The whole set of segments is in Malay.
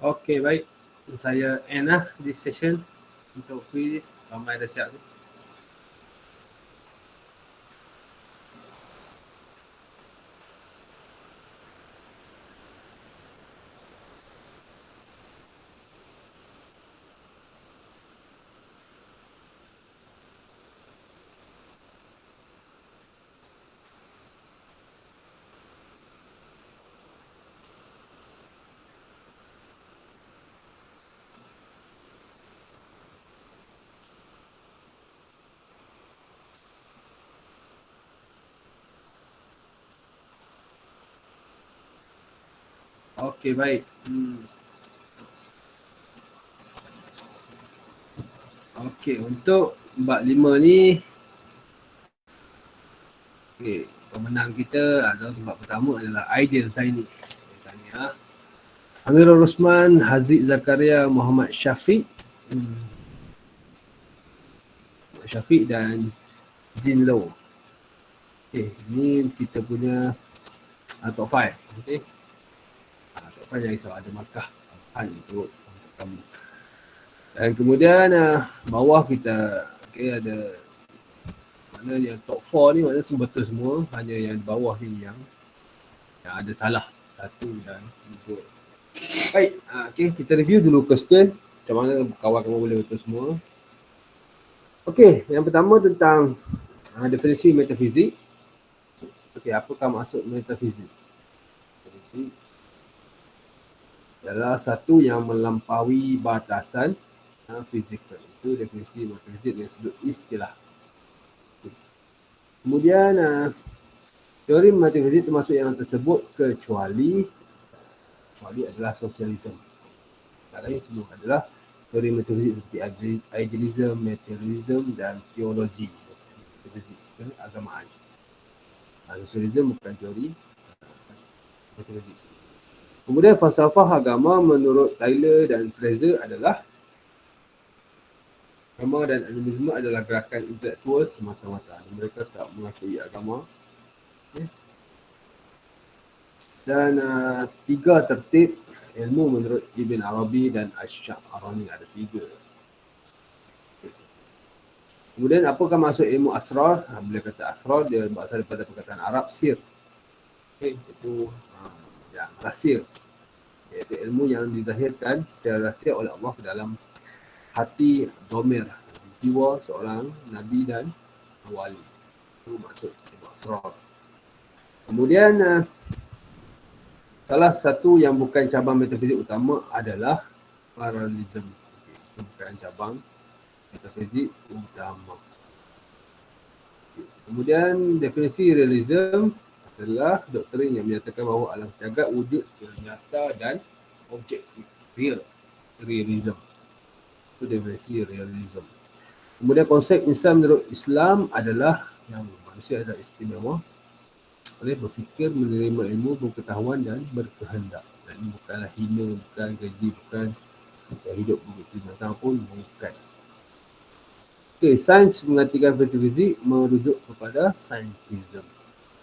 Okey, baik. Saya end lah di session untuk quiz. Ramai dah siap tu. Okey, baik. Okey, untuk bab 5 ni, okey, pemenang kita adalah bab pertama adalah Aidil Zaini. Tanya. Amirul Rosman, Haziq Zakaria, Muhammad Syafiq. Syafiq dan Jin Low. Okey, ni kita punya top 5. Okey. Top 5 jangan risau, ada markah untuk kamu. Dan kemudian bawah kita ada mana yang top 4 ni maknanya semua betul semua, hanya yang bawah ni yang ada salah 1 dan 2. Baik, okey, kita review dulu question macam mana kawan-kawan boleh betul semua. Okey, yang pertama tentang definisi metafizik. Okey, apakah maksud metafizik? Metafizik adalah satu yang melampaui batasan fizikal. Itu definisi metafizik dengan sudut istilah. Kemudian teori metafizik termasuk yang tersebut kecuali adalah sosialisme. Tak lain semua adalah teori metafizik seperti idealism, materialism dan teologi metafizik keagamaan. Sosialisme bukan teori metafizik. Kemudian falsafah agama menurut Taylor dan Fraser adalah agama dan animisme adalah gerakan intelektual semata-mata. Mereka tak mengakui agama. Okay. Dan 3 tertib ilmu menurut Ibn Arabi dan Ash-Sha'rani, ada 3. Okay. Kemudian apakah maksud ilmu asrar? Bila kata asrar, dia berasal daripada perkataan Arab sir. Okay. Itu yang rahsia. Iaitu ilmu yang dizahirkan secara rahsia oleh Allah ke dalam hati domir, jiwa seorang Nabi dan wali. Itu maksud asrar. Kemudian salah satu yang bukan cabang metafizik utama adalah paralelism. Itu bukan cabang metafizik utama. Kemudian definisi realism adalah doktrin yang menyatakan bahawa alam jagat wujud secara nyata dan objektif. Realism. Itu definisi realism. Kemudian konsep insan menurut Islam adalah yang manusia adalah istimewa boleh berfikir, menerima ilmu, pengetahuan dan berkehendak. Dan ini bukanlah hina, bukan gaji, bukan hidup begitu binatang pun bukan. Okay, sains mengartikan metafizik merujuk kepada saintism.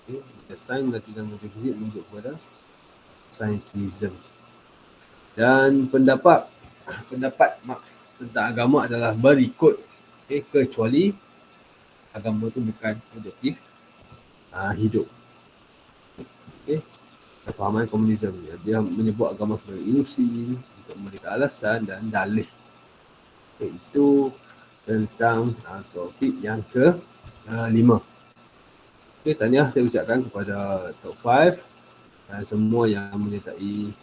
Okay, sains mengartikan metafizik merujuk kepada saintism. Dan pendapat Marx tentang agama adalah berikut. Okay, kecuali agama itu bukan objektif hidup. Okay. Kefahaman komunisme, dia menyebut agama sebagai ilusi untuk memberikan alasan dan dalih. Okay, itu tentang topik yang ke-5. Okay, tahniah saya ucapkan kepada top 5 dan semua yang menyertai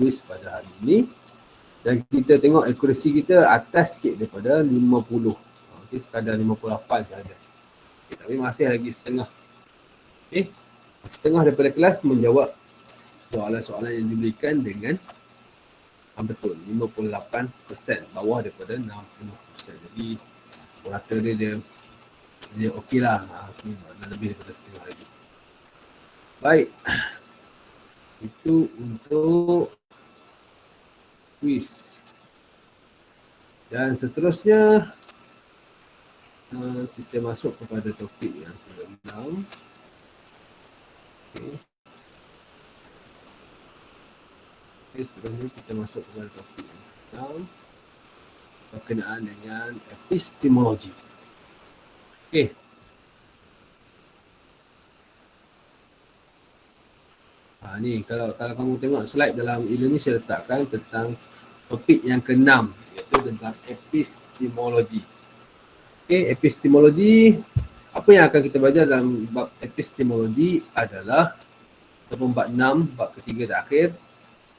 quiz pada hari ini. Dan kita tengok akurasi kita atas sikit daripada 50. Okay, sekadar 58 sahaja. Okay, tapi masih lagi setengah. Okay. Setengah daripada kelas menjawab soalan-soalan yang diberikan dengan betul 58%, bawah daripada 60%. Jadi rata dia okey lah. Okay, lebih daripada setengah lagi. Baik. Itu untuk quiz. Dan seterusnya kita masuk kepada topik yang ke-6. Okay. Okay, seterusnya kita masuk kepada topik yang berkenaan dengan epistemologi. Okay. Ni kalau kamu tengok slide dalam ini saya letakkan tentang topik yang ke-6 iaitu tentang epistemologi. Okay, epistemologi, apa yang akan kita belajar dalam bab epistemologi adalah ataupun bab 6, bab ketiga terakhir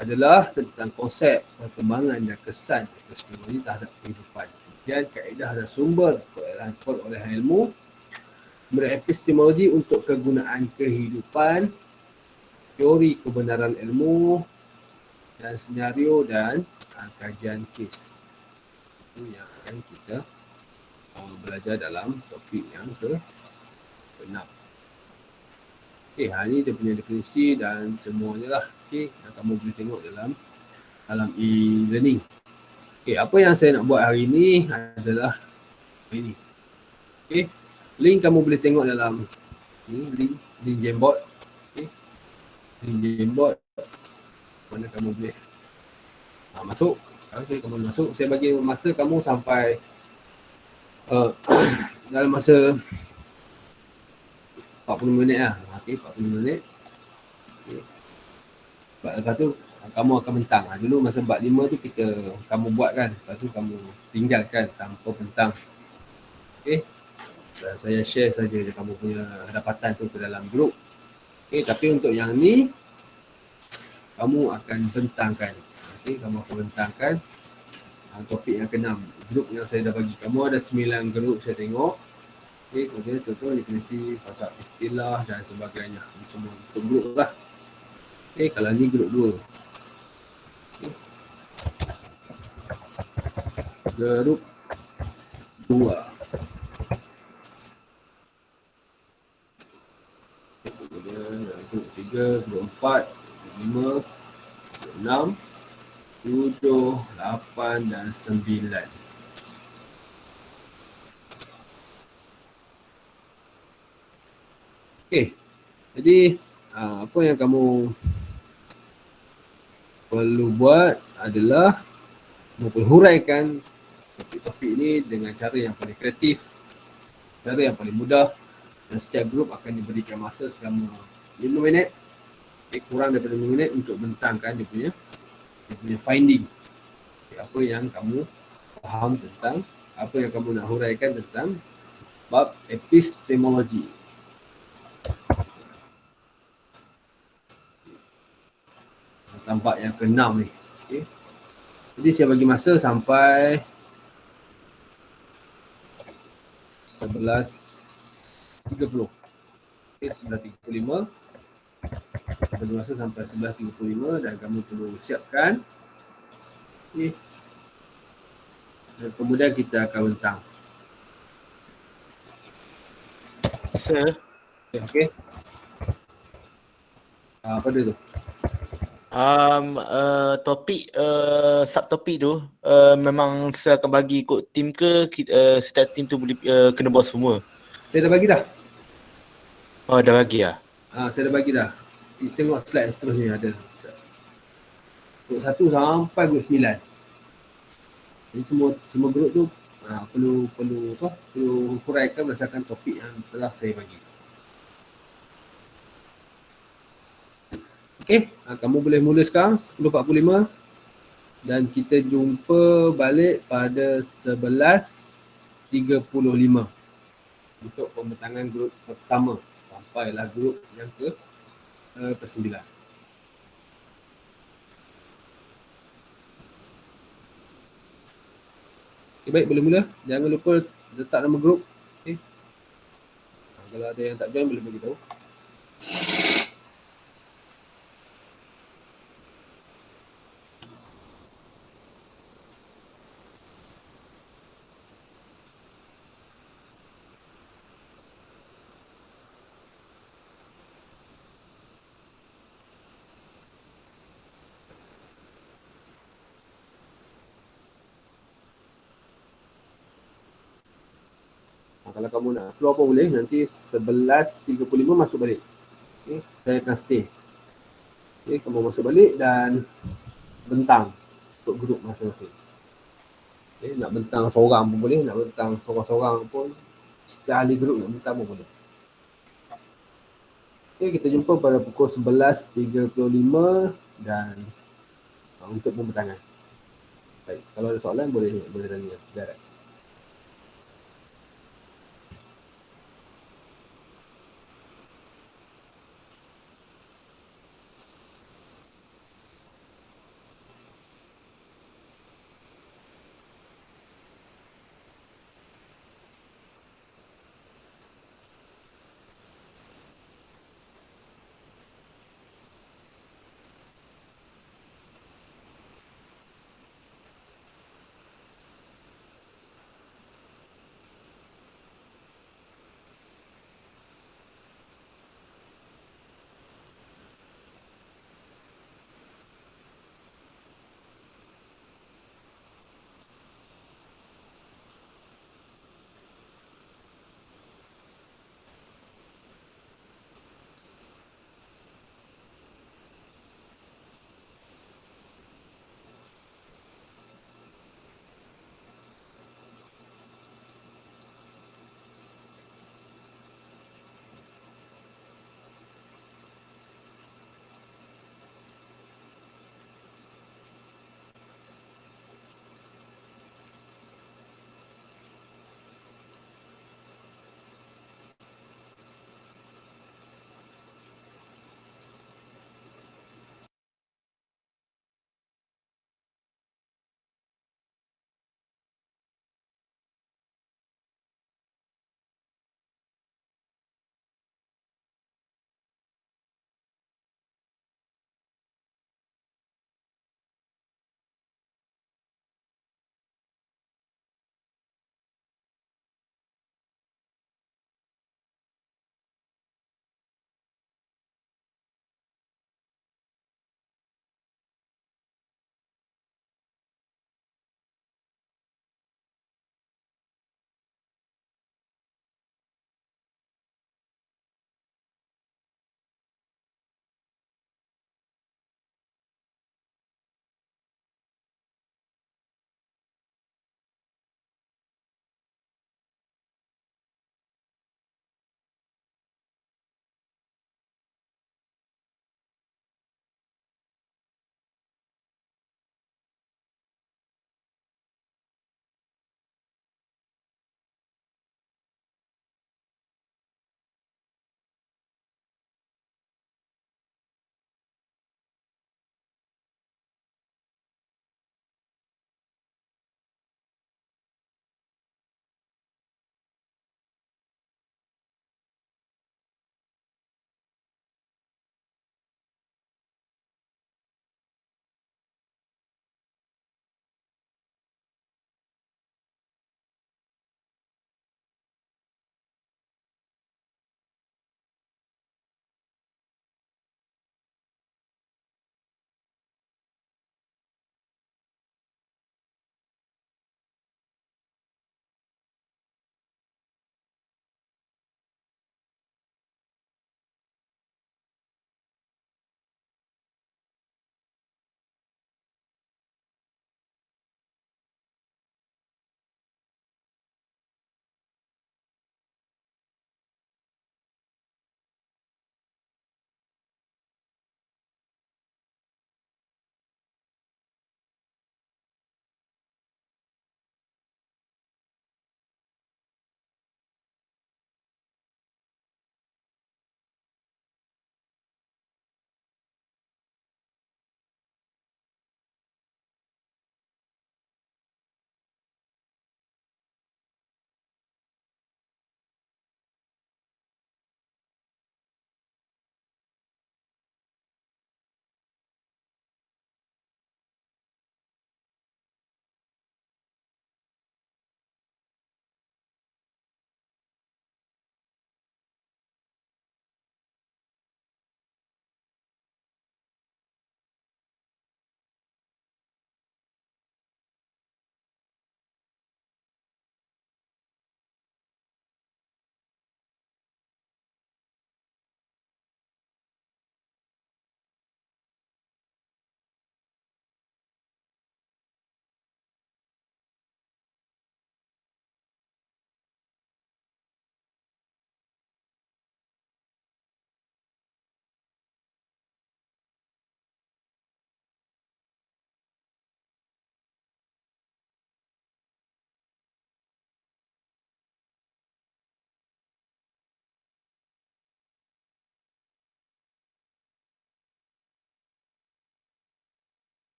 adalah tentang konsep perkembangan dan kesan epistemologi terhadap kehidupan. Kemudian kaedah dan sumber perolehan ilmu, berepistemologi untuk kegunaan kehidupan, teori kebenaran ilmu, dan senario dan kajian kes. Itu yang akan kita belajar dalam topik yang ke-6. Okay, ini dia punya definisi dan semuanya lah. Okay, yang kamu boleh tengok dalam e-learning. Okay, apa yang saya nak buat hari ini adalah ini. Okay, link kamu boleh tengok dalam ni, link Jamboard. Okay, link Jamboard mana kamu boleh masuk. Okay, kamu masuk. Saya bagi masa kamu sampai dalam masa 40 minit lah. Okay, 40 minit. Okay. Lepas tu kamu akan bentang. Dulu masa bab 5 tu kamu buat kan. Lepas tu kamu tinggalkan tanpa bentang. Okay. Dan saya share saja kamu punya dapatan tu ke dalam grup. Okay, tapi untuk yang ni kamu akan bentangkan. Okay, kamu akan bentangkan topik yang ke-6. Grup yang saya dah bagi. Kamu ada 9 grup saya tengok. Okay, kemudian contoh definisi, pasal istilah dan sebagainya. Ini semua untuk grup lah. Okay, kalau ni grup 2. Okay. Grup 2. Kemudian grup 3, grup 4, grup 5, grup 6, 7, 8 dan 9. Okay, jadi apa yang kamu perlu buat adalah memperhuraikan topik-topik ini dengan cara yang paling kreatif, cara yang paling mudah, dan setiap grup akan diberikan masa selama 5 minit, kurang daripada 5 minit untuk bentangkan dia punya finding. Apa yang kamu faham tentang, apa yang kamu nak huraikan tentang bab epistemologi. Tampak yang ke-6 ni. Okay. Jadi saya bagi masa sampai 11.30. Okay, 11.35. Bagi masa sampai 11.35 dan kamu perlu siapkan. Okay. Dan kemudian kita akan bentang. Sir. Okay. Apa dia tu? Topik subtopik tu memang saya akan bagi ikut tim ke setiap tim tu boleh kena buat semua? Saya dah bagi dah. Oh, dah bagi lah? Saya dah bagi dah. Kita tengok slide seterusnya ada. Grup 1 sampai grup 9. Jadi semua grup tu perlu huraikan berdasarkan topik yang telah saya bagi. Okey, kamu boleh mula sekarang 10.45 dan kita jumpa balik pada 11.35 untuk pembentangan grup pertama sampailah grup yang ke-9. Okay, baik, boleh mula. Jangan lupa letak nama grup. Okay. Kalau ada yang tak join boleh beritahu. Kalau kamu nak keluar pun boleh, nanti 11.35 masuk balik. Okay, saya akan stay. Okay, kamu masuk balik dan bentang untuk grup masing-masing. Okay, nak bentang seorang pun boleh, nak bentang seorang-seorang pun, setiap ahli grup nak bentang pun boleh. Okay, kita jumpa pada pukul 11.35 dan untuk pembentangan. Baik, kalau ada soalan boleh tanya direct.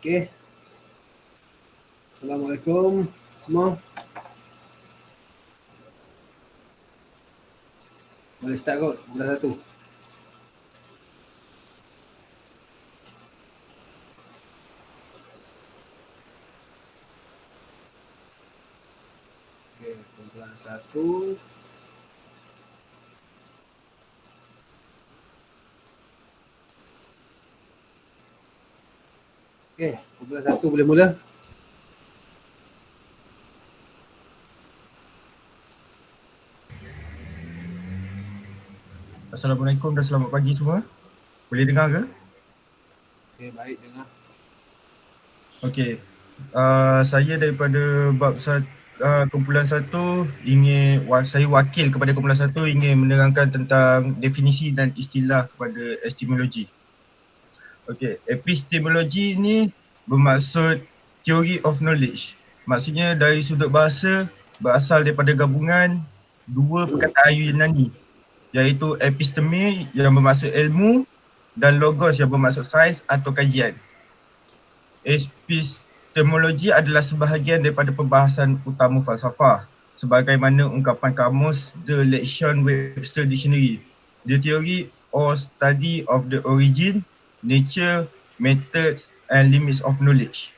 Okey. Assalamualaikum semua. Boleh start kot, bulan 1. Okey, kumpulan 1. Okey, kumpulan 1 boleh mula. Assalamualaikum dan selamat pagi semua. Boleh dengar ke? Okey, baik dengar. Okey. Saya daripada bab kumpulan 1 saya wakil kepada kumpulan 1 ingin menerangkan tentang definisi dan istilah kepada epistemologi. Okey, epistemologi ini bermaksud theory of knowledge. Maksudnya dari sudut bahasa berasal daripada gabungan dua perkataan Yunani, iaitu episteme yang bermaksud ilmu dan logos yang bermaksud sains atau kajian. Epistemologi adalah sebahagian daripada pembahasan utama falsafah sebagaimana ungkapan kamus The Lexion-Webster Dictionary, the theory or study of the origin, nature, methods and limits of knowledge.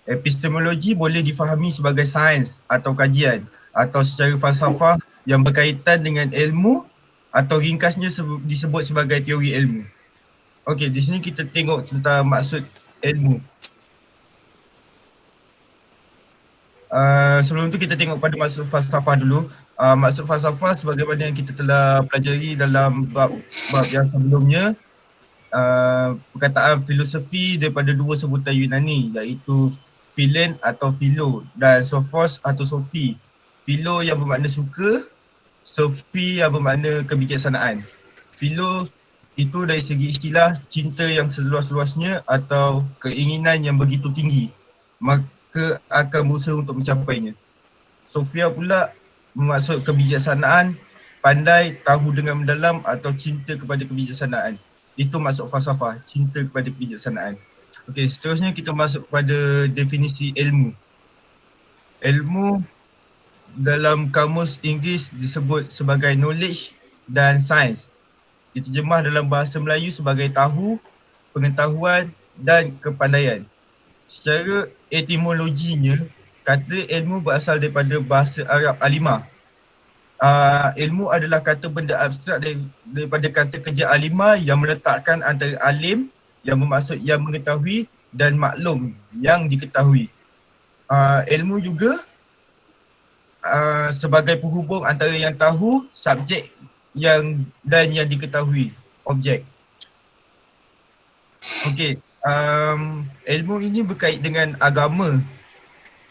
Epistemologi boleh difahami sebagai sains atau kajian atau secara falsafah yang berkaitan dengan ilmu atau ringkasnya disebut sebagai teori ilmu. Okey, di sini kita tengok tentang maksud ilmu. Sebelum tu kita tengok pada maksud falsafah dulu. Maksud falsafah sebagaimana yang kita telah pelajari dalam bab yang sebelumnya, perkataan filosofi daripada dua sebutan Yunani, iaitu philen atau philo dan sophos atau sophie. Philo yang bermakna suka, sophie yang bermakna kebijaksanaan. Philo itu dari segi istilah cinta yang seluas-luasnya atau keinginan yang begitu tinggi, maka akan berusaha untuk mencapainya. Sophia pula bermaksud kebijaksanaan, pandai, tahu dengan mendalam atau cinta kepada kebijaksanaan. Itu maksud falsafah, cinta kepada kebijaksanaan. Okey, seterusnya kita masuk kepada definisi ilmu. Ilmu dalam kamus Inggeris disebut sebagai knowledge dan science. Diterjemah dalam bahasa Melayu sebagai tahu, pengetahuan dan kepandaian. Secara etimologinya, kata ilmu berasal daripada bahasa Arab alimah. Ilmu adalah kata benda abstrak daripada kata kerja alimah yang meletakkan antara alim yang bermaksud yang mengetahui dan maklum yang diketahui. Ilmu juga sebagai penghubung antara yang tahu, subjek dan yang diketahui, objek. Okey, ilmu ini berkait dengan agama.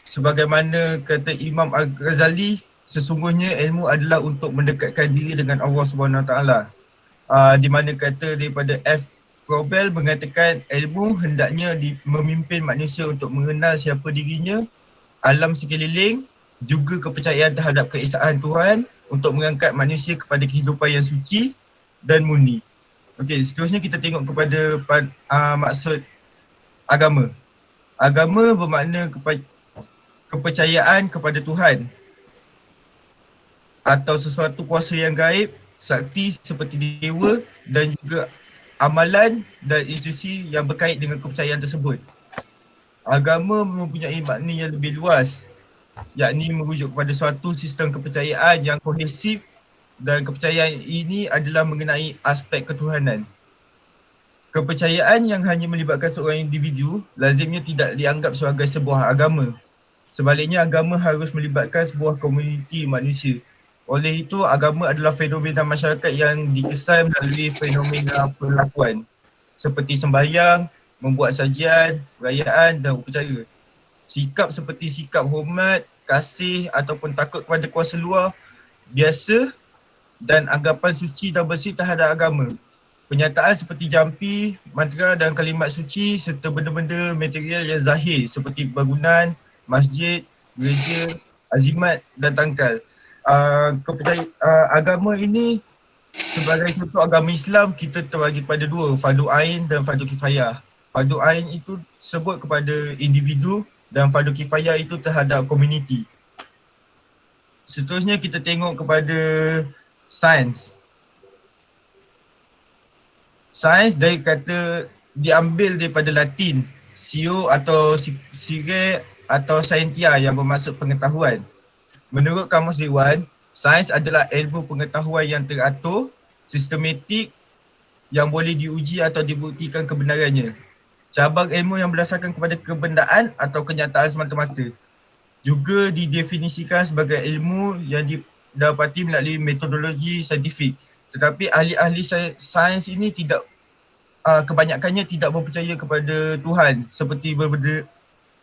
Sebagaimana kata Imam Al-Ghazali, sesungguhnya ilmu adalah untuk mendekatkan diri dengan Allah SWT. Di mana kata daripada F. Froebel mengatakan ilmu hendaknya memimpin manusia untuk mengenal siapa dirinya, alam sekeliling, juga kepercayaan terhadap keesaan Tuhan untuk mengangkat manusia kepada kehidupan yang suci dan murni. Okey, seterusnya kita tengok kepada maksud agama. Agama bermakna kepercayaan kepada Tuhan atau sesuatu kuasa yang gaib, sakti seperti dewa dan juga amalan dan institusi yang berkait dengan kepercayaan tersebut. Agama mempunyai makna yang lebih luas, yakni merujuk kepada suatu sistem kepercayaan yang kohesif, dan kepercayaan ini adalah mengenai aspek ketuhanan. Kepercayaan yang hanya melibatkan seorang individu lazimnya tidak dianggap sebagai sebuah agama. Sebaliknya, agama harus melibatkan sebuah komuniti manusia. Oleh itu, agama adalah fenomena masyarakat yang dikesan melalui fenomena perlakuan seperti sembahyang, membuat sajian, perayaan dan upacara. Sikap seperti sikap hormat, kasih ataupun takut kepada kuasa luar biasa dan anggapan suci dan bersih terhadap agama. Penyataan seperti jampi, mantra dan kalimat suci serta benda-benda material yang zahir seperti bangunan, masjid, gereja, azimat dan tangkal. Agama ini sebagai contoh agama Islam, kita terbagi kepada dua, fardu ain dan fardu kifayah. fardu ain itu sebut kepada individu dan fardu kifayah itu terhadap komuniti. Seterusnya kita tengok kepada sains. Sains dari kata diambil daripada Latin, scio atau sire atau scientia yang bermaksud pengetahuan. Menurut Kamus Dewan, sains adalah ilmu pengetahuan yang teratur, sistematik, yang boleh diuji atau dibuktikan kebenarannya. Cabang ilmu yang berdasarkan kepada kebendaan atau kenyataan semata-mata. Juga didefinisikan sebagai ilmu yang didapati melalui metodologi saintifik. Tetapi ahli-ahli sains ini tidak kebanyakannya tidak mempercaya kepada Tuhan seperti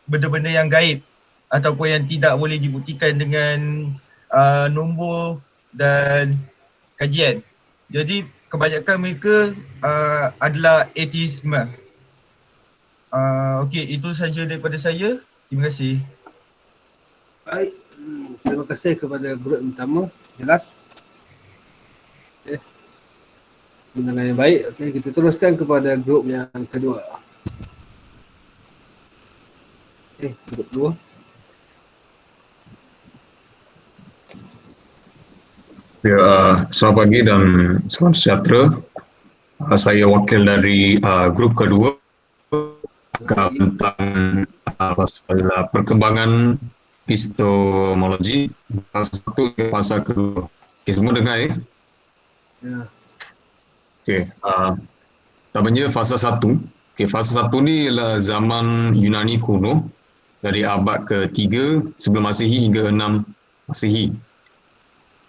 benda-benda yang gaib ataupun yang tidak boleh dibuktikan dengan nombor dan kajian. Jadi kebanyakan mereka adalah ateisme. Okey, itu saja daripada saya. Terima kasih. Baik. Terima kasih kepada grup yang pertama. Jelas. Okay. Pendengar yang baik. Okay, kita teruskan kepada grup yang kedua. Okay, grup kedua. Ya, selamat pagi dan salam sejahtera. Saya wakil dari grup kedua tentang pasal perkembangan epistemologi fasa 1 ke fasa kedua. Okay, semua dengar ya? Ya. Okay, pertamanya fasa 1. Okay, fasa 1 ni ialah zaman Yunani kuno dari abad ke-3 sebelum Masehi hingga 6 Masehi.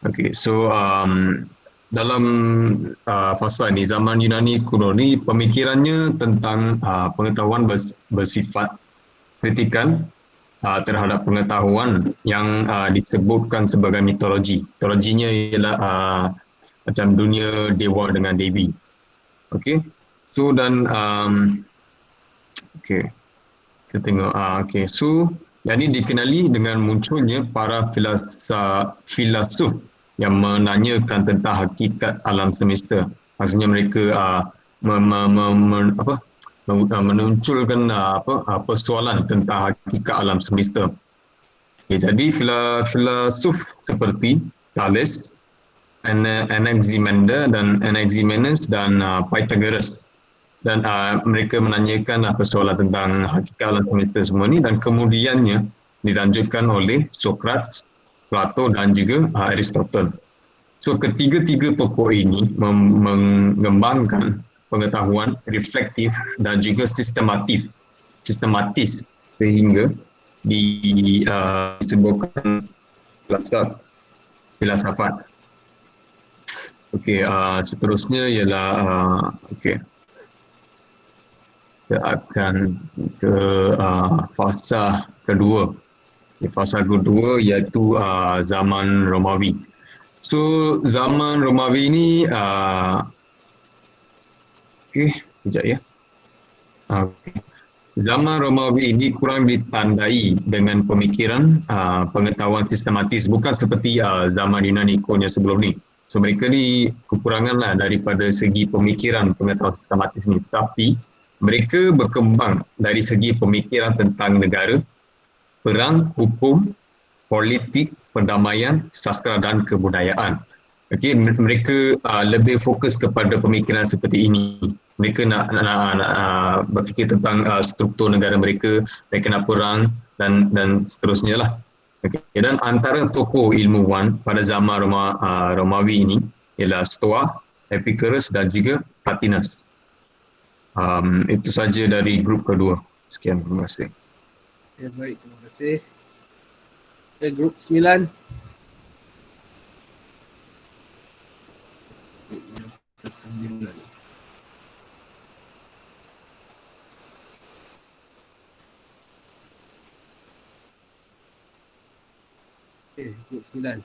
Okay, so dalam fasa ni, zaman Yunani kuno ni, pemikirannya tentang pengetahuan bersifat kritikan terhadap pengetahuan yang disebutkan sebagai mitologi. Mitologinya ialah macam dunia dewa dengan dewi. Okay, so dan okay, kita tengok. Okay, so yang ini dikenali dengan munculnya para filsuf yang menanyakan tentang hakikat alam semesta. Maksudnya mereka menunculkan persoalan tentang hakikat alam semesta. Okay, jadi filsuf seperti Thales, Anaximander dan Pythagoras, dan mereka menanyakan persoalan tentang hakikat alam semesta semua ni, dan kemudiannya dilanjutkan oleh Socrates, Plato dan juga Aristotle. So ketiga-tiga tokoh ini mengembangkan pengetahuan reflektif dan juga sistematis sehingga disebutkan filsafat. Okey, seterusnya ialah okey. Kita akan ke fasa kedua. Fasa kedua iaitu zaman Romawi. So zaman Romawi ni okey, sekejap ya. Okay. Zaman Romawi ini kurang ditandai dengan pemikiran pengetahuan sistematis, bukan seperti zaman Yunani kuno sebelum ni. So mereka ni kekurangan lah daripada segi pemikiran pengetahuan sistematis ni, tapi mereka berkembang dari segi pemikiran tentang negara, perang, hukum, politik, perdamaian, sastra dan kebudayaan. Okey, mereka lebih fokus kepada pemikiran seperti ini. Mereka nak berfikir tentang struktur negara mereka nak perang dan seterusnya lah. Okay. Dan antara tokoh ilmuwan pada zaman Romawi ini ialah Stoa, Epicurus dan juga Plotinus. Itu saja dari grup kedua. Sekian, terima kasih. Ya, baik, terima kasih. Okay, grup 9. Ke-9. Okay, grup 9.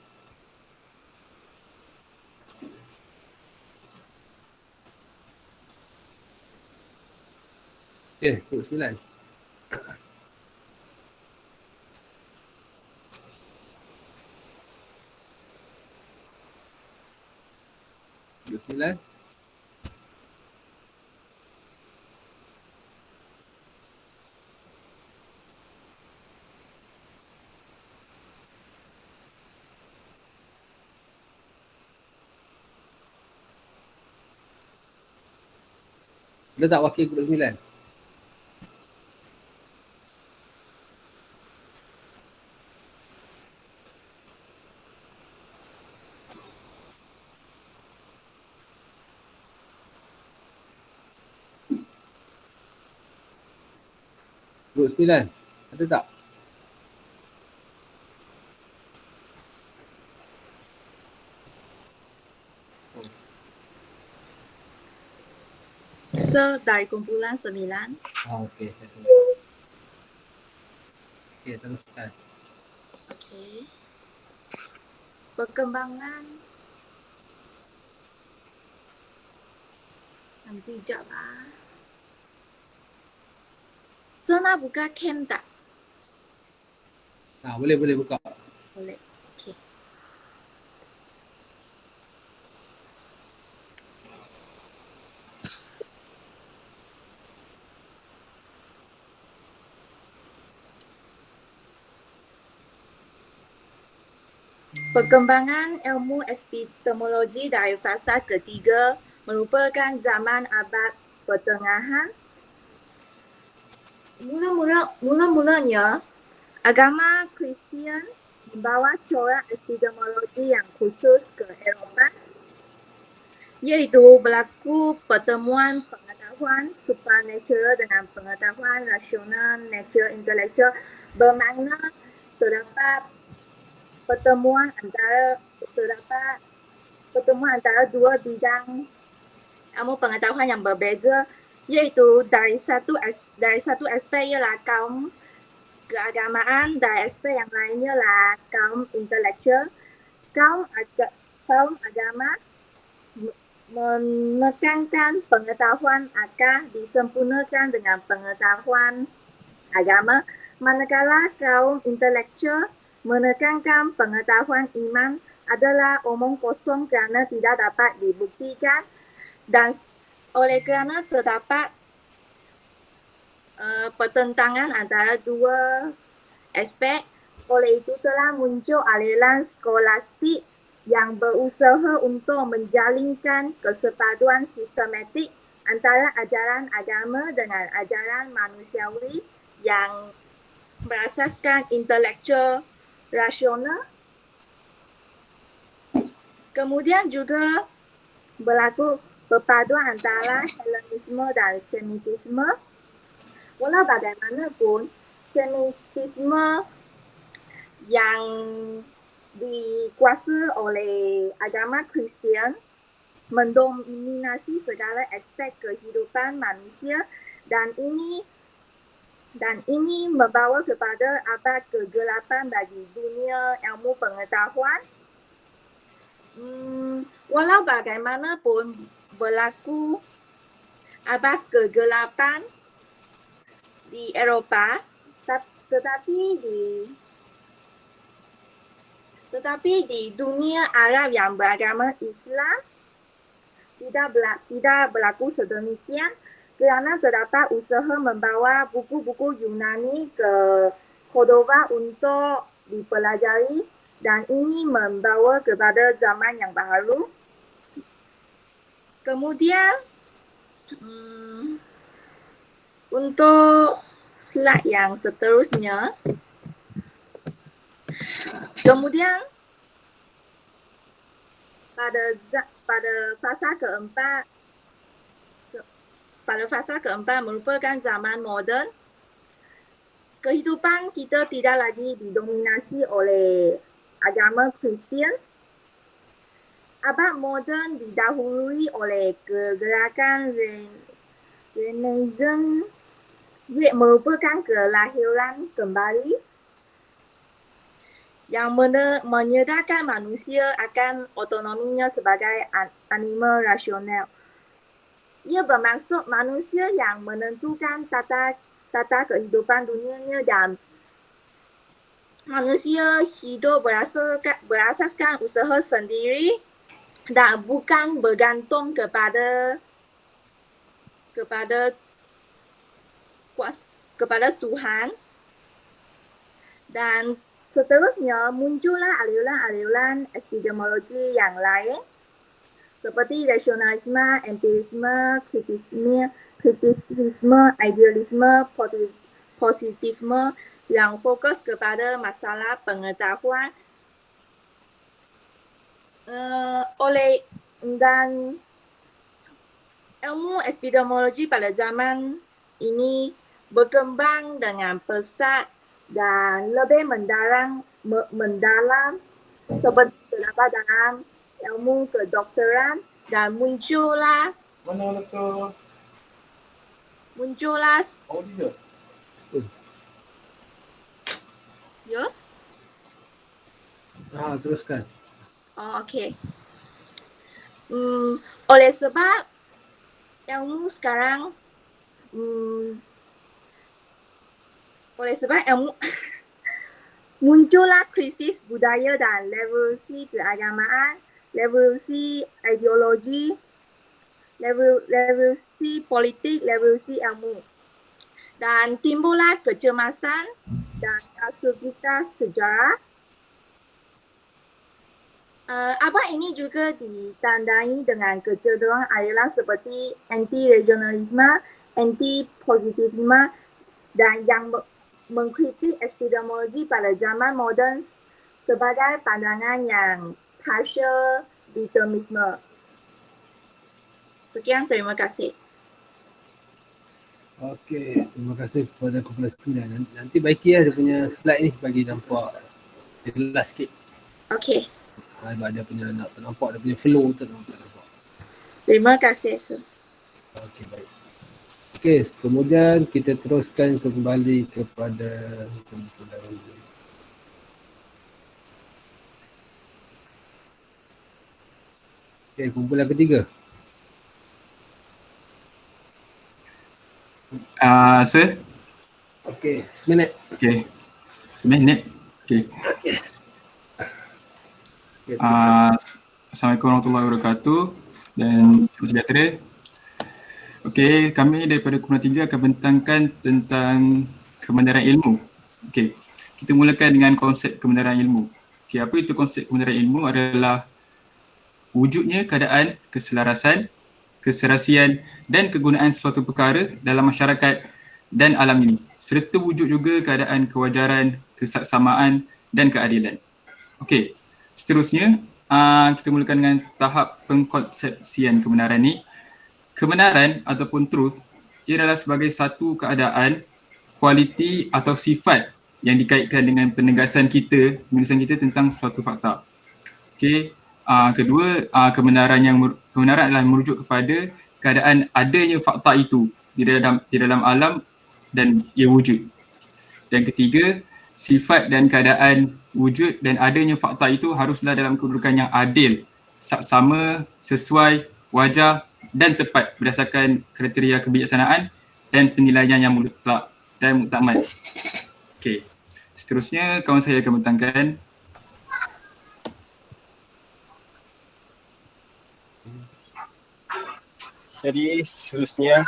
Okay, grup 9. Grup 9. Ada tak wakil grup 9? Grup 9, ada tak? Sir, dari kumpulan 9. Okey, saya tunggu. Okey, teruskan. Okey. Perkembangan. Nanti jap lah. Sir nak buka cam tak? Boleh buka. Boleh. Okey. Perkembangan ilmu epistemologi dari fasa ketiga merupakan zaman abad pertengahan. Mula-mulanya, agama Kristian membawa corak epistemologi yang khusus ke Eropah, iaitu berlaku pertemuan pengetahuan supernatural dengan pengetahuan rasional nature intelektual, bermakna terdapat pertemuan antara dua bidang ilmu pengetahuan yang berbeza, iaitu dari satu aspek ialah kaum keagamaan, dari aspek yang lainnya lah kaum intelektual. Kaum agama menekankan pengetahuan akal disempurnakan dengan pengetahuan agama, manakala kaum intelektual menekankan pengetahuan iman adalah omong kosong kerana tidak dapat dibuktikan, dan oleh kerana terdapat pertentangan antara dua aspek, oleh itu telah muncul aliran skolastik yang berusaha untuk menjalinkan kesepaduan sistematik antara ajaran agama dengan ajaran manusiawi yang berasaskan intelektual rasional. Kemudian juga berlaku perpaduan antara Helenisme dan Semitisme. Walau bagaimanapun, Semitisme yang dikuasai oleh agama Kristian mendominasi segala aspek kehidupan manusia, dan ini membawa kepada abad kegelapan bagi dunia ilmu pengetahuan. Walau bagaimanapun berlaku abad kegelapan di Eropah, tetapi di dunia Arab yang beragama Islam tidak berlaku sedemikian, kerana terdapat usaha membawa buku-buku Yunani ke Cordova untuk dipelajari, dan ini membawa kepada zaman yang baru. Kemudian untuk slide yang seterusnya, kemudian pada fasa keempat merupakan zaman moden. Kehidupan kita tidak lagi didominasi oleh agama Kristian. Abad moden didahului oleh kegerakan Renaissance, merupakan kelahiran kembali yang menyedarkan manusia akan otonominya sebagai animal rasional. Ia bermaksud manusia yang menentukan tata kehidupan dunianya, dan manusia hidup berasaskan usaha sendiri dan bukan bergantung kepada Tuhan. Dan seterusnya muncullah aliran-aliran epistemologi yang lain. seperti rasionalisme, empirisme, kritisisme, idealisme, positivisme yang fokus kepada masalah pengetahuan dan ilmu epidemiologi pada zaman ini berkembang dengan pesat dan lebih mendalam seperti terdapat dalam ilmu kedokteran dan muncullah ya. Teruskan. Okey. Oleh sebab ilmu sekarang muncullah krisis budaya dan revolusi keagamaan, revolusi ideologi, revolusi politik, revolusi ilmu. Dan timbullah kecemasan dan absurditas sejarah. Abad ini juga ditandai dengan kecenderungan aliran seperti anti-regionalisme, anti-positivisme dan yang mengkritik epidemiologi pada zaman moden sebagai pandangan yang partial determinisme. Sekian, terima kasih. Okey, terima kasih kepada kumpulan 9. Nanti baiki dia punya slide ni bagi nampak jelas sikit. Okey, Sebab dia punya nak nampak dia punya flow tu nampak. terima kasih. Sir. Okey, baik. Okey, kemudian kita teruskan kembali kepada kumpulan. Okey, kumpulan ketiga. Sir? Okey, seminit. Okay. 9 minit. Okay. Okey, teruskan. Assalamualaikum warahmatullahi wabarakatuh dan salam sejahtera. Okey, kami daripada kumpulan 3 akan bentangkan tentang kebenaran ilmu. Okey, kita mulakan dengan konsep kebenaran ilmu. Okey, apa itu konsep kebenaran ilmu? Adalah wujudnya keadaan keselarasan, keserasian dan kegunaan suatu perkara dalam masyarakat dan alam ini, serta wujud juga keadaan kewajaran, kesaksamaan dan keadilan. Okey, seterusnya kita mulakan dengan tahap pengkonsepsian kebenaran ni. Kebenaran ataupun truth ia adalah sebagai satu keadaan, kualiti atau sifat yang dikaitkan dengan penegasan kita tentang suatu fakta. Okey, kedua, kebenaran adalah merujuk kepada keadaan adanya fakta itu di dalam alam dan ia wujud. Dan ketiga, sifat dan keadaan wujud dan adanya fakta itu haruslah dalam kedudukan yang adil, saksama, sesuai, wajar dan tepat berdasarkan kriteria kebijaksanaan dan penilaian yang mutlak dan muktamad. Okey, seterusnya kawan saya akan bentangkan. Jadi seterusnya,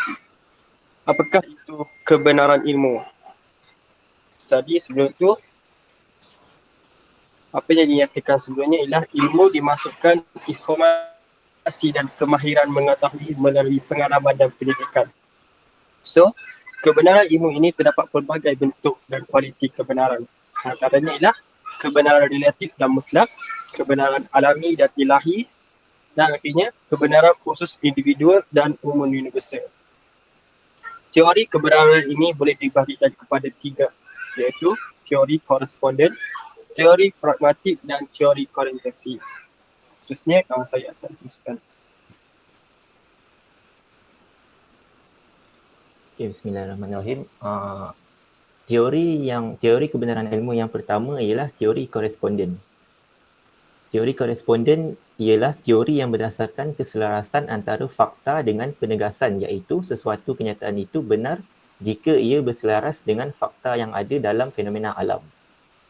apakah itu kebenaran ilmu? Jadi sebelum itu, apa yang dinyatakan sebelumnya ialah ilmu dimasukkan informasi dan kemahiran mengetahui melalui pengalaman dan pendidikan. So, kebenaran ilmu ini terdapat pelbagai bentuk dan kualiti kebenaran. Antaranya ialah kebenaran relatif dan mutlak, kebenaran alami dan ilahi, dan akhirnya kebenaran khusus individual dan umum universal. Teori kebenaran ini boleh dibahagikan kepada 3, iaitu teori koresponden, teori pragmatik dan teori korentensi. Seterusnya kawan saya akan teruskan. Okay, bismillahirrahmanirrahim. Teori kebenaran ilmu yang pertama ialah teori koresponden. Teori koresponden ialah teori yang berdasarkan keselarasan antara fakta dengan penegasan, iaitu sesuatu kenyataan itu benar jika ia berselaras dengan fakta yang ada dalam fenomena alam.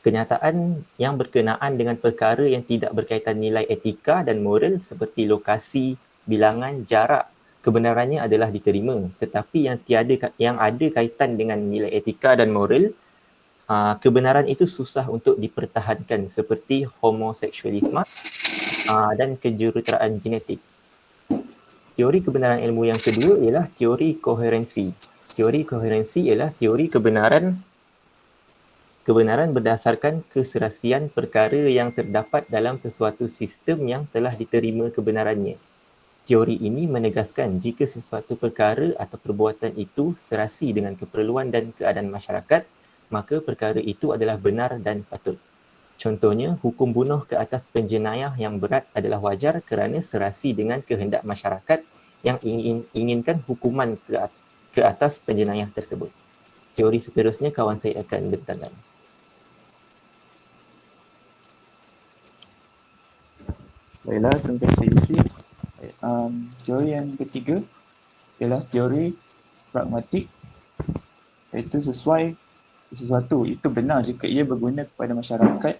Kenyataan yang berkenaan dengan perkara yang tidak berkaitan nilai etika dan moral seperti lokasi, bilangan, jarak, kebenarannya adalah diterima. Tetapi yang ada kaitan dengan nilai etika dan moral, kebenaran itu susah untuk dipertahankan seperti homoseksualisme dan kejuruteraan genetik. Teori kebenaran ilmu yang kedua ialah teori koherensi. Teori koherensi ialah teori kebenaran berdasarkan keserasian perkara yang terdapat dalam sesuatu sistem yang telah diterima kebenarannya. Teori ini menegaskan jika sesuatu perkara atau perbuatan itu serasi dengan keperluan dan keadaan masyarakat, maka perkara itu adalah benar dan patut. Contohnya, hukum bunuh ke atas penjenayah yang berat adalah wajar kerana serasi dengan kehendak masyarakat yang inginkan hukuman ke atas penjenayah tersebut. Teori seterusnya kawan saya akan bentangkan. Baiklah, terima kasih Yusri. Teori yang ketiga ialah teori pragmatik, iaitu sesuatu itu benar jika ia berguna kepada masyarakat.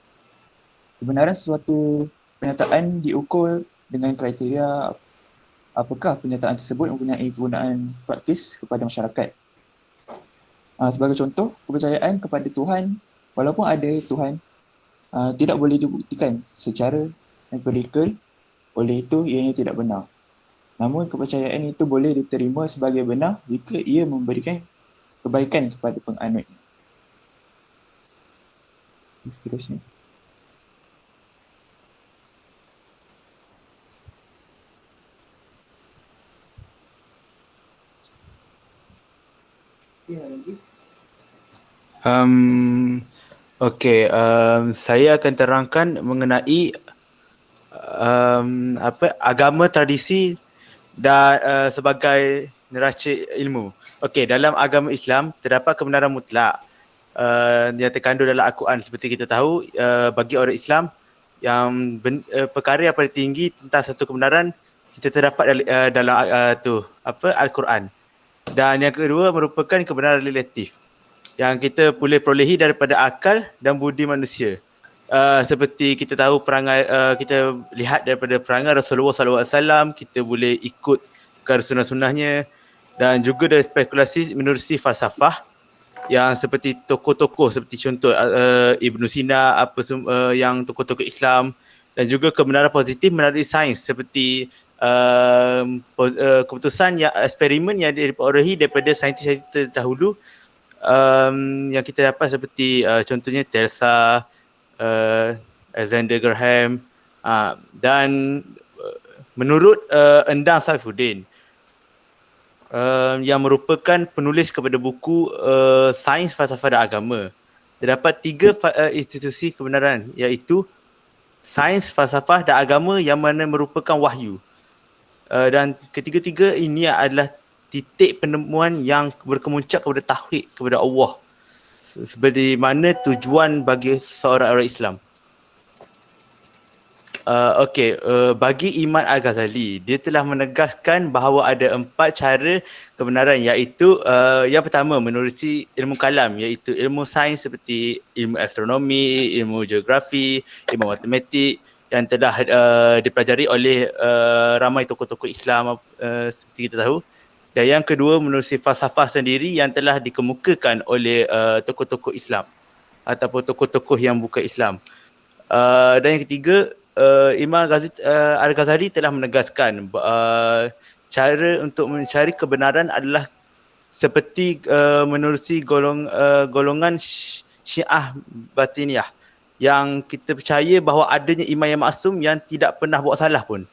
Kebenaran sesuatu pernyataan diukur dengan kriteria apakah pernyataan tersebut mempunyai kegunaan praktis kepada masyarakat. Sebagai contoh, kepercayaan kepada Tuhan, walaupun ada Tuhan, tidak boleh dibuktikan secara empirikal, oleh itu ianya tidak benar. Namun kepercayaan itu boleh diterima sebagai benar jika ia memberikan kebaikan kepada penganut. Seterusnya. Saya akan terangkan mengenai agama, tradisi dan sebagai neraca ilmu. Okey, dalam agama Islam terdapat kebenaran mutlak yang terkandung dalam Al-Quran. Seperti kita tahu, bagi orang Islam yang perkara yang paling tinggi tentang satu kebenaran kita terdapat dalam Al-Quran. Dan yang kedua merupakan kebenaran relatif yang kita boleh perolehi daripada akal dan budi manusia. Seperti kita tahu perangai, kita lihat daripada perangai Rasulullah SAW, kita boleh ikut sunnah-sunnahnya, dan juga dari spekulasi menerusi falsafah yang seperti tokoh-tokoh seperti contoh Ibn Sina, yang tokoh-tokoh Islam, dan juga kebenaran positif melalui sains seperti keputusan yang eksperimen yang diperolehi daripada saintis-saintis terdahulu, yang kita dapat seperti contohnya Tesla, Alexander Graham, dan menurut Endang Saifuddin, yang merupakan penulis kepada buku Sains, Falsafah dan Agama, terdapat 3 institusi kebenaran, iaitu sains, falsafah dan agama yang mana merupakan wahyu. Dan ketiga-tiga ini adalah titik penemuan yang berkemuncak kepada tauhid, kepada Allah, seperti mana tujuan bagi seorang orang Islam. Bagi Imam Al-Ghazali, dia telah menegaskan bahawa ada 4 cara kebenaran, iaitu yang pertama menerusi ilmu kalam, iaitu ilmu sains seperti ilmu astronomi, ilmu geografi, ilmu matematik yang telah dipelajari oleh ramai tokoh-tokoh Islam seperti kita tahu. Dan yang kedua menerusi falsafah sendiri yang telah dikemukakan oleh tokoh-tokoh Islam ataupun tokoh-tokoh yang bukan Islam. Dan yang ketiga, Imam Al-Ghazali telah menegaskan cara untuk mencari kebenaran adalah seperti menerusi golongan Syiah Batiniyah, yang kita percaya bahawa adanya imam yang maksum yang tidak pernah buat salah pun.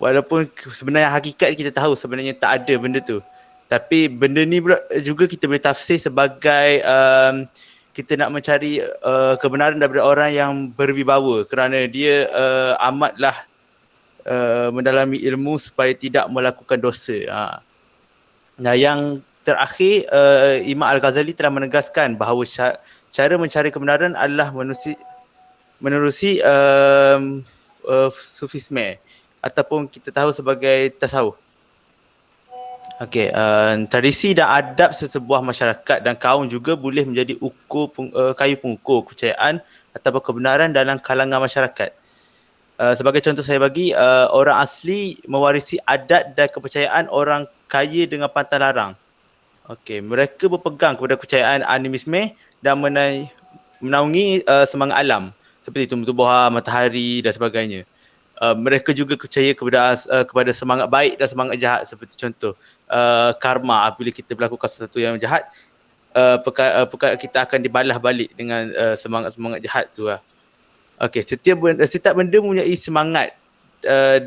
Walaupun sebenarnya hakikat kita tahu sebenarnya tak ada benda tu. Tapi benda ni pula juga kita boleh tafsir sebagai kita nak mencari kebenaran daripada orang yang berwibawa kerana dia amatlah mendalami ilmu supaya tidak melakukan dosa. Nah, yang terakhir, Imam Al-Ghazali telah menegaskan bahawa cara mencari kebenaran adalah menerusi sufisme ataupun kita tahu sebagai tasawuf. Tradisi dan adab sesebuah masyarakat dan kaum juga boleh menjadi kayu pengukur kepercayaan ataupun kebenaran dalam kalangan masyarakat. Sebagai contoh saya bagi, orang asli mewarisi adat dan kepercayaan orang kaya dengan pantang larang. Mereka berpegang kepada kepercayaan animisme dan menaungi semangat alam seperti tumbuh-tumbuhan, matahari dan sebagainya. mereka juga percaya kepada semangat baik dan semangat jahat, seperti contoh karma. Apabila kita melakukan sesuatu yang jahat, kita akan dibalas balik dengan semangat jahat tu lah. Okey, setiap benda mempunyai semangat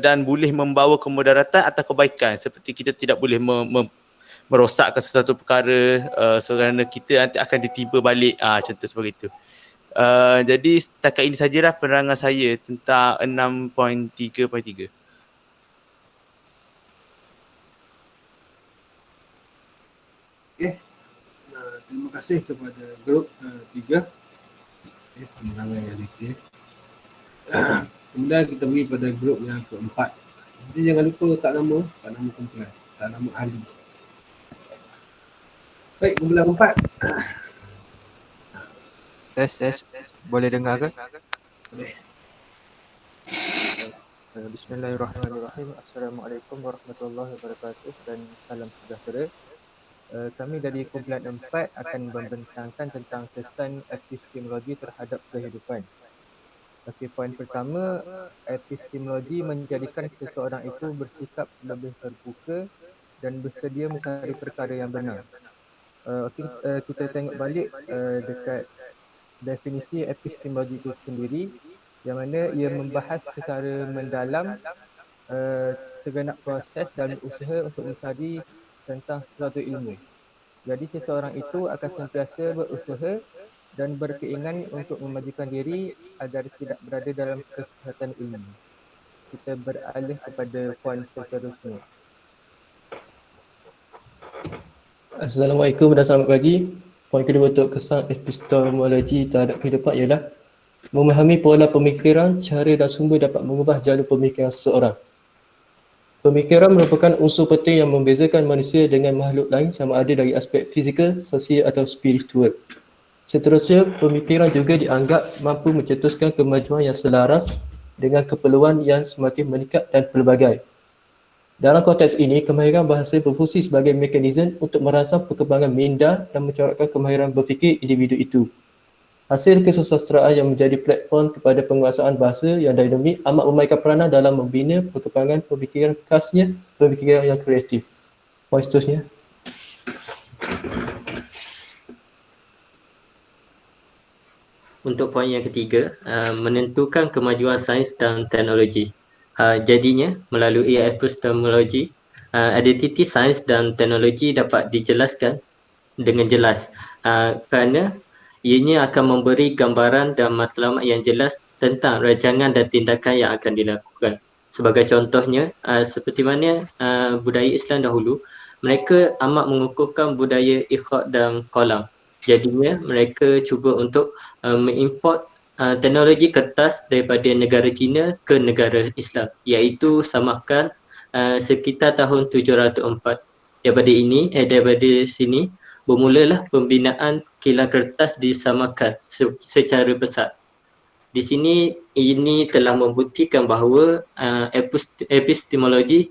dan boleh membawa kemudaratan atau kebaikan. Seperti kita tidak boleh merosakkan sesuatu perkara kerana kita nanti akan ditiba balik, contoh seperti itu. Jadi setakat ini sajalah penerangan saya tentang 6.3.3. Terima kasih kepada grup 3. Penerangan yang detail. Kemudian kita pergi pada grup yang keempat. Jadi jangan lupa tak nama kumpulan, tak nama ahli. Baik, kumpulan keempat. Tes. Boleh dengar ke? Boleh. Bismillahirrahmanirrahim. Assalamualaikum warahmatullahi wabarakatuh dan salam sejahtera. Kami dari kumpulan 4 akan membentangkan tentang kesan epistemologi terhadap kehidupan. Okey, poin pertama, epistemologi menjadikan seseorang itu bersikap lebih terbuka dan bersedia mencari perkara yang benar. Kita tengok balik dekat definisi epistemologi itu sendiri, yang mana ia membahas secara mendalam segenap proses dan usaha untuk mencari tentang suatu ilmu. Jadi seseorang itu akan sentiasa berusaha dan berkeinginan untuk memajukan diri agar tidak berada dalam kesesatan ilmu. Kita beralih kepada poin seterusnya. Assalamualaikum dan selamat pagi. Poin kedua untuk kesan epistemologi terhadap kehidupan ialah memahami pola pemikiran, cara dan sumber dapat mengubah jalur pemikiran seseorang. Pemikiran merupakan unsur penting yang membezakan manusia dengan makhluk lain sama ada dari aspek fizikal, sosial atau spiritual. Seterusnya, pemikiran juga dianggap mampu mencetuskan kemajuan yang selaras dengan keperluan yang semakin meningkat dan pelbagai. Dalam konteks ini, kemahiran bahasa berfungsi sebagai mekanisme untuk merangsang perkembangan minda dan mencorakkan kemahiran berfikir individu itu. Hasil kesusastraan yang menjadi platform kepada penguasaan bahasa yang dinamik amat memainkan peranan dalam membina perkembangan pemikiran khasnya, pemikiran yang kreatif. Poin seterusnya. Untuk poin yang ketiga, menentukan kemajuan sains dan teknologi. Jadinya, melalui epistemologi, identiti sains dan teknologi dapat dijelaskan dengan jelas kerana ianya akan memberi gambaran dan matlamat yang jelas tentang rancangan dan tindakan yang akan dilakukan. Sebagai contohnya, seperti mana budaya Islam dahulu, mereka amat mengukuhkan budaya ikhrak dan qalam. Jadinya mereka cuba untuk mengimport teknologi kertas daripada negara China ke negara Islam, iaitu samakan sekitar tahun 704. Daripada sini bermulalah pembinaan kilang kertas disamakan secara besar. Di sini ini telah membuktikan bahawa epistemologi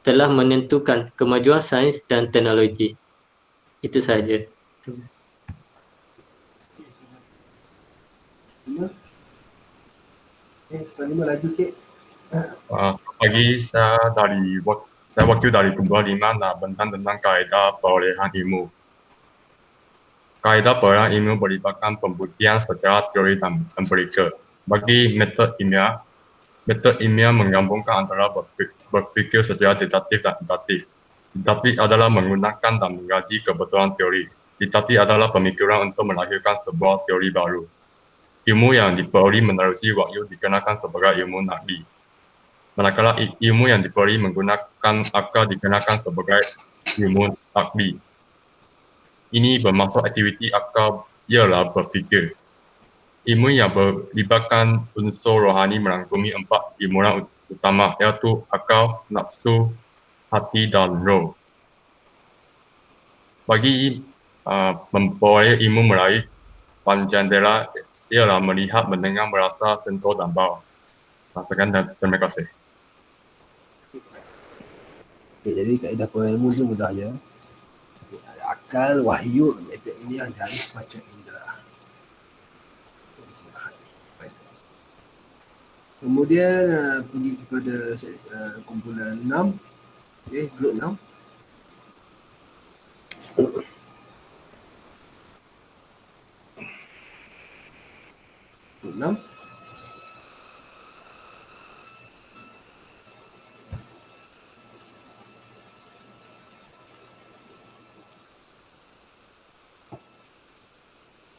telah menentukan kemajuan sains dan teknologi. Itu sahaja. Laju cik. Pagi, saya wakil dari kumpulan 5 nak bentang tentang kaedah perolehan ilmu. Kaedah perolehan ilmu melibatkan pembuktian secara teori dan empirikal. Bagi metode ilmiah menggabungkan antara berfikir secara deduktif dan induktif. Deduktif adalah menggunakan dan mengkaji kebetulan teori. Deduktif adalah pemikiran untuk melahirkan sebuah teori baru. Ilmu yang diperoleh menerusi wahyu dikenakan sebagai ilmu nakli. Manakala ilmu yang diperoleh menggunakan akal dikenakan sebagai ilmu nakli. Ini bermaksud aktiviti akal ialah berfikir. Ilmu yang melibatkan unsur rohani merangkumi 4 ilmu utama, iaitu akal, nafsu, hati dan roh. Bagi memperoleh ilmu melalui panjandera ialah melihat, mendengar, merasa, sentuh dan bau. Sekian dan terima kasih. Okay, jadi kaedah perolehan ilmu tu mudah ya. Ada akal, wahyu, metode ilmiah dan macam indera. Kemudian pergi kepada kumpulan 6. Okey, grup 6. Grup 6.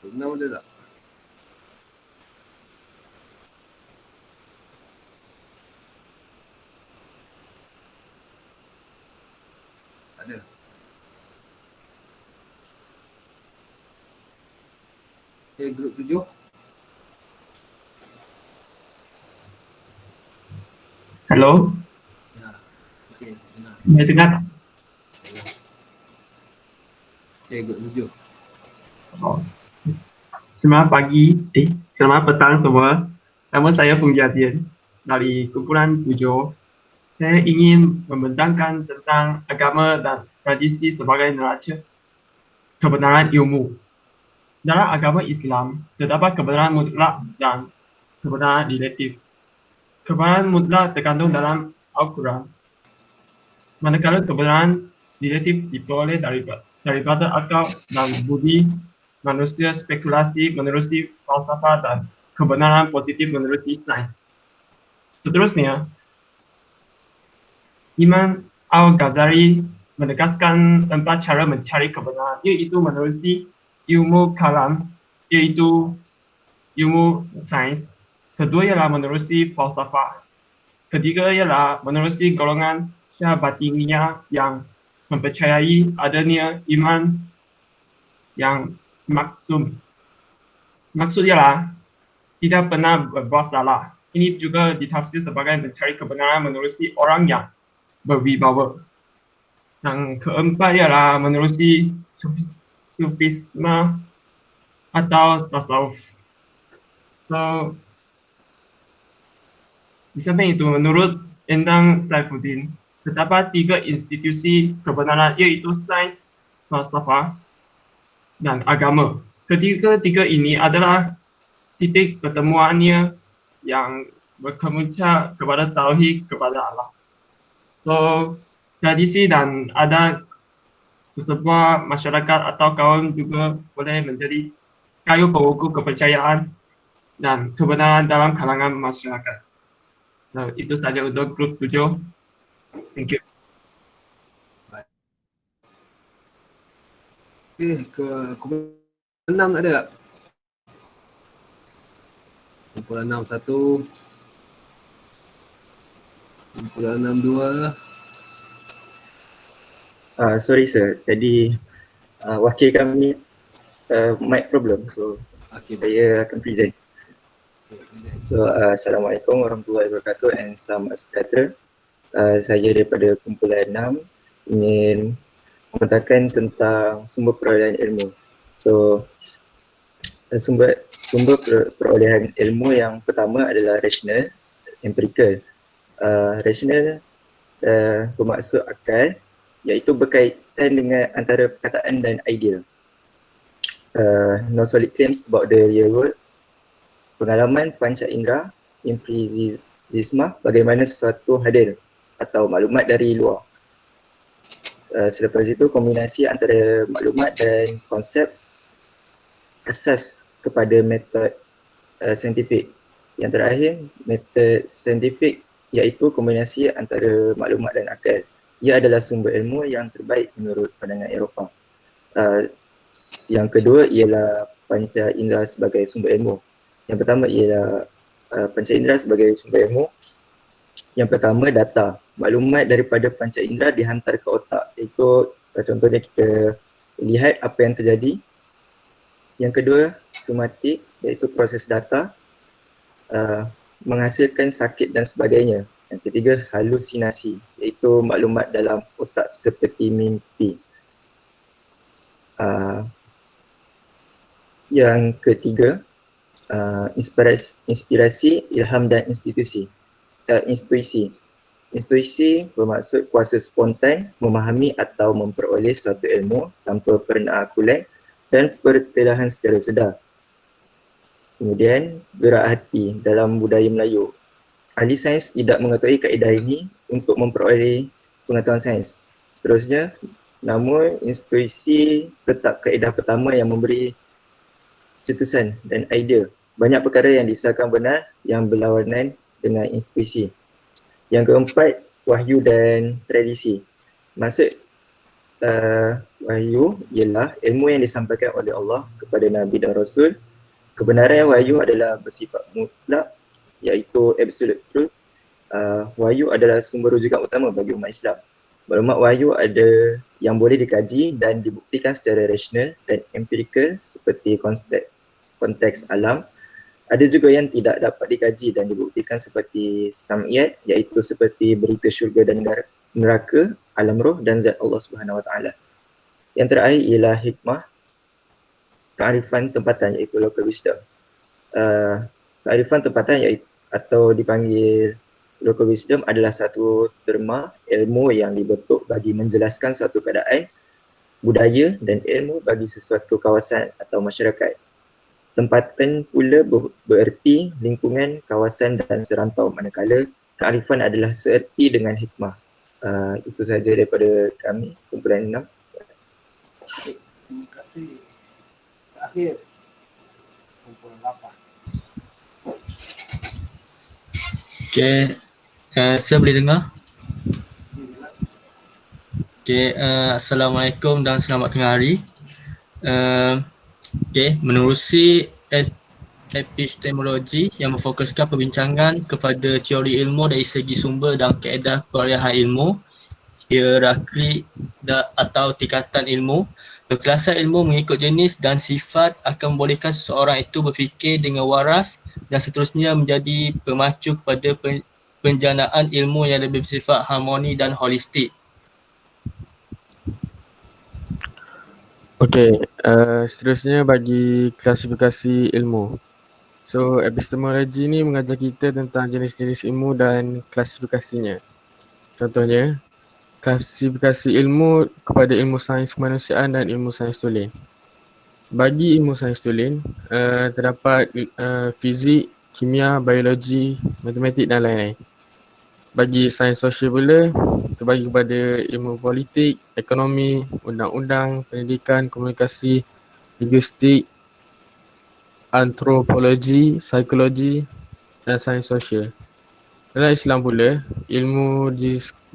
Grup 6 ada tak? Ada. Okey, grup 7. Hello, Ya. Okey, benar. boleh dengar tak? Okey, grup 7. Oh. Selamat pagi, selamat petang semua. Nama saya Peng Jiajian dari kumpulan 7. Saya ingin membentangkan tentang agama dan tradisi sebagai neraca kebenaran ilmu. Dalam agama Islam, terdapat kebenaran mutlak dan kebenaran relatif. Kebenaran mutlak terkandung dalam Al-Quran, manakala kebenaran relatif diperoleh daripada akal dan budi manusia, spekulasi menerusi falsafah, dan kebenaran positif menerusi sains. Seterusnya, Imam Al-Ghazali menegaskan 4 cara mencari kebenaran, iaitu menerusi ilmu kalam, iaitu ilmu sains. Kedua ialah menerusi falsafah. Ketiga ialah menerusi golongan Syiah Batiniyah yang mempercayai adanya iman yang maksum. Maksud ialah tidak pernah berbuat salah. Ini juga ditafsir sebagai mencari kebenaran menerusi orang yang berwibawa. Yang keempat ialah menerusi sufisme atau tasawuf. So, di samping itu, menurut Endang Saifuddin, terdapat 3 institusi kebenaran, iaitu sains, falsafah, dan agama. Ketiga-tiga ini adalah titik pertemuannya yang berkemuncak kepada tauhid kepada Allah. So, tradisi dan adat sesebuah masyarakat atau kaum juga boleh menjadi kayu pengukur kepercayaan dan kebenaran dalam kalangan masyarakat. So, itu saja untuk grup 7. Thank you. Okey, ke kumpulan 6 ada tak? Kumpulan 6 1. Kumpulan 6 2. Sorry sir, tadi wakil kami mic problem, so saya akan present. So Assalamualaikum warahmatullahi wabarakatuh and selamat sejahtera. Saya daripada kumpulan 6 ingin membentangkan tentang sumber perolehan ilmu. So sumber perolehan ilmu yang pertama adalah rasional, empirical. Rasional bermaksud akal, iaitu berkaitan dengan antara perkataan dan idea. No solid claims about the real world. Pengalaman panca indera, empirisme, bagaimana sesuatu hadir atau maklumat dari luar. Selepas itu, kombinasi antara maklumat dan konsep asas kepada metod saintifik. Yang terakhir, metod saintifik iaitu kombinasi antara maklumat dan akal. Ia adalah sumber ilmu yang terbaik menurut pandangan Eropah. Yang kedua ialah panca indera sebagai sumber ilmu. Yang pertama ialah panca indera sebagai sumber ilmu. Yang pertama, data. Maklumat daripada panca indera dihantar ke otak. Itu contohnya kita lihat apa yang terjadi. Yang kedua, somatik, iaitu proses data menghasilkan sakit dan sebagainya. Yang ketiga, halusinasi, iaitu maklumat dalam otak seperti mimpi. Yang ketiga, inspirasi, ilham dan intuisi. Intuisi bermaksud kuasa spontan memahami atau memperoleh suatu ilmu tanpa penaakulan dan pertelahan secara sedar. Kemudian, gerak hati dalam budaya Melayu. ahli sains tidak mengetahui kaedah ini untuk memperoleh pengetahuan sains. Seterusnya, namun institusi tetap kaedah pertama yang memberi cetusan dan idea. Banyak perkara yang disahkan benar yang berlawanan dengan institusi. Yang keempat, wahyu dan tradisi. Maksud wahyu ialah ilmu yang disampaikan oleh Allah kepada Nabi dan Rasul. Kebenaran wahyu adalah bersifat mutlak, iaitu absolute truth. Wahyu adalah sumber rujukan utama bagi umat Islam. Maklumat wahyu ada yang boleh dikaji dan dibuktikan secara rasional dan empirikal seperti konteks alam. Ada juga yang tidak dapat dikaji dan dibuktikan seperti sam'iyat, iaitu seperti berita syurga dan neraka, alam roh dan zat Allah Subhanahu Wa Taala. Yang terakhir ialah hikmah, kearifan tempatan, iaitu local wisdom. Kearifan tempatan iaitu, atau dipanggil local wisdom adalah satu terma ilmu yang dibentuk bagi menjelaskan suatu keadaan, budaya dan ilmu bagi sesuatu kawasan atau masyarakat. Tempatan pula bererti lingkungan, kawasan dan serantau, manakala kearifan adalah seerti dengan hikmah. Itu sahaja daripada kami, kumpulan 6. Terima kasih. Terakhir, kumpulan 8. Okay, saya boleh dengar? Okay, Assalamualaikum dan selamat tengah hari. Okay, menerusi epistemologi yang memfokuskan perbincangan kepada teori ilmu dari segi sumber dan kaedah perolehan ilmu, hierarki atau tingkatan ilmu. Berkelasan ilmu mengikut jenis dan sifat akan membolehkan seseorang itu berfikir dengan waras dan seterusnya menjadi pemacu kepada penjanaan ilmu yang lebih bersifat harmoni dan holistik. Okey, seterusnya bagi klasifikasi ilmu. So, epistemologi ni mengajar kita tentang jenis-jenis ilmu dan klasifikasinya. Contohnya, klasifikasi ilmu kepada ilmu sains kemanusiaan dan ilmu sains tulen. Bagi ilmu sains tulen, terdapat fizik, kimia, biologi, matematik dan lain-lain. Bagi sains sosial pula, terbagi kepada ilmu politik, ekonomi, undang-undang, pendidikan, komunikasi, linguistik, antropologi, psikologi dan sains sosial. Dalam Islam pula, ilmu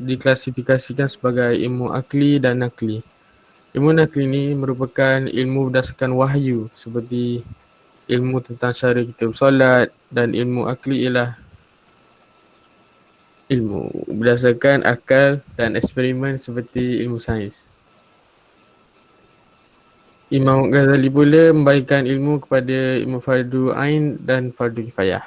diklasifikasikan sebagai ilmu akli dan nakli. Ilmu nakli ni merupakan ilmu berdasarkan wahyu seperti ilmu tentang cara kita bersolat, dan ilmu akli ialah ilmu berdasarkan akal dan eksperimen seperti ilmu sains. Imam Ghazali pula membagikan ilmu kepada ilmu fardu ain dan fardu kifayah.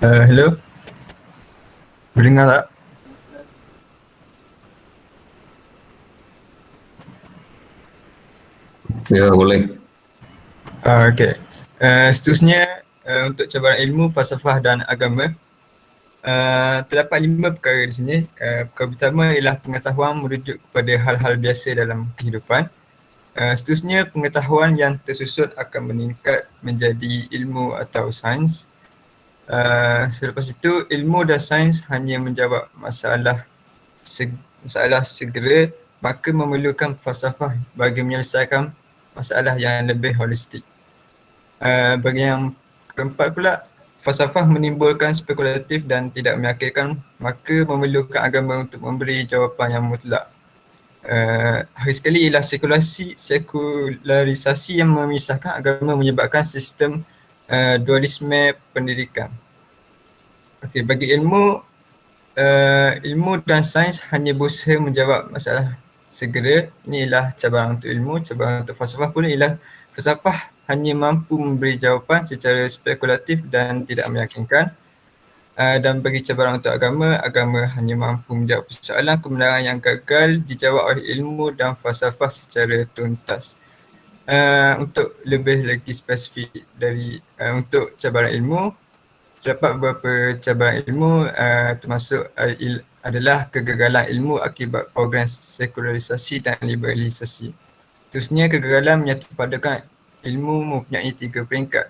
Hello. Boleh dengar tak? Ya, boleh. Okey. Seterusnya untuk cabaran ilmu, falsafah dan agama. Terdapat 5 perkara di sini. Perkara pertama ialah pengetahuan merujuk kepada hal-hal biasa dalam kehidupan. Seterusnya, pengetahuan yang tersusun akan meningkat menjadi ilmu atau sains. Selepas itu, ilmu dan sains hanya menjawab masalah segera, maka memerlukan falsafah bagi menyelesaikan masalah yang lebih holistik. Bagi yang keempat pula, falsafah menimbulkan spekulatif dan tidak meyakinkan, maka memerlukan agama untuk memberi jawapan yang mutlak. Akhir sekali ialah sekularisasi yang memisahkan agama menyebabkan sistem dualisme pendidikan. Okey, bagi ilmu dan sains hanya berusaha menjawab masalah segera. Ini ialah cabaran untuk ilmu. Cabaran untuk falsafah pun ialah falsafah hanya mampu memberi jawapan secara spekulatif dan tidak meyakinkan. dan bagi cabaran untuk agama, agama hanya mampu menjawab persoalan kebenaran yang gagal dijawab oleh ilmu dan falsafah secara tuntas. Untuk lebih lagi spesifik dari untuk cabaran ilmu, terdapat beberapa cabaran ilmu termasuk adalah kegagalan ilmu akibat program sekularisasi dan liberalisasi. Terusnya kegagalan menyatupadukan ilmu mempunyai 3 peringkat.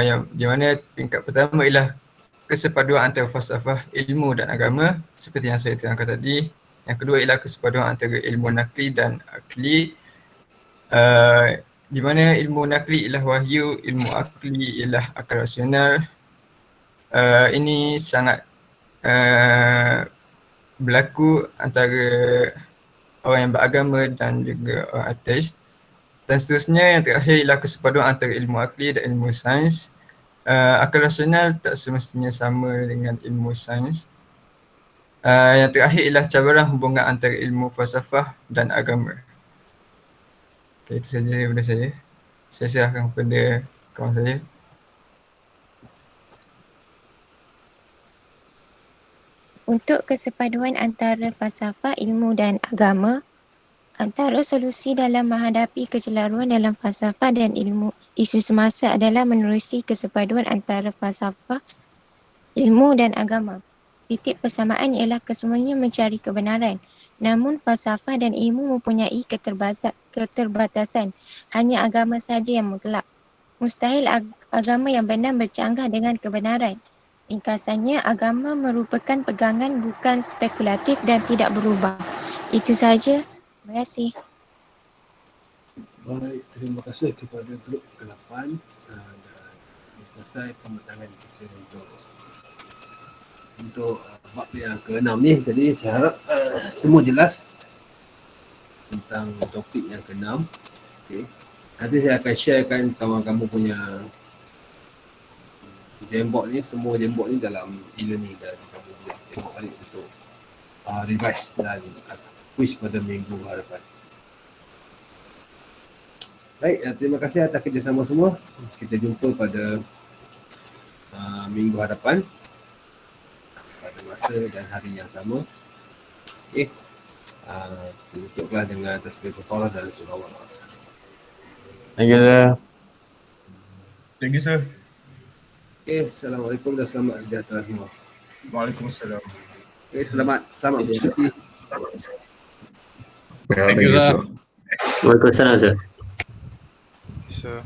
Yang di mana peringkat pertama ialah kesepaduan antara falsafah, ilmu dan agama seperti yang saya terangkan tadi. Yang kedua ialah kesepaduan antara ilmu nakli dan akli. Di mana ilmu nakli ialah wahyu, ilmu akli ialah akal rasional. Ini sangat berlaku antara orang yang beragama dan juga orang ateis. Dan seterusnya yang terakhir ialah kesepaduan antara ilmu akli dan ilmu sains. Akal rasional tak semestinya sama dengan ilmu sains. Yang terakhir ialah cabaran hubungan antara ilmu falsafah dan agama. Okay, itu saja daripada saya. Saya serahkan kepada kawan saya. Untuk kesepaduan antara falsafah, ilmu dan agama, antara solusi dalam menghadapi kecelaruan dalam falsafah dan ilmu isu semasa adalah menerusi kesepaduan antara falsafah, ilmu dan agama. Titik persamaan ialah kesemuanya mencari kebenaran. Namun falsafah dan ilmu mempunyai keterbatasan. Hanya agama sahaja yang mutlak. Mustahil agama yang benar bercanggah dengan kebenaran. Ringkasannya, agama merupakan pegangan bukan spekulatif dan tidak berubah. Itu sahaja. Terima kasih. Baik, terima kasih kepada grup ke-8 dan selesai pembentangan kita untuk bab yang ke-6 ni. Jadi saya harap semua jelas tentang topik yang ke-6. Okay. Nanti saya akan sharekan kawan-kawan punya Jamboard ni, semua Jamboard ni dalam e-learning dan kamu boleh tengok balik untuk revise dan quiz pada minggu hadapan. Baik, terima kasih atas kerjasama semua. Kita jumpa pada minggu hadapan pada masa dan hari yang sama. Okay. Tutuplah dengan tasbih kafarah dan surah Allah. Thank you, sir. Thank you, sir. Okay, Assalamualaikum dan selamat sejahtera semua. Waalaikumsalam. Okay, selamat berhenti. Thank you, sir. Waalaikumsalam, sir. So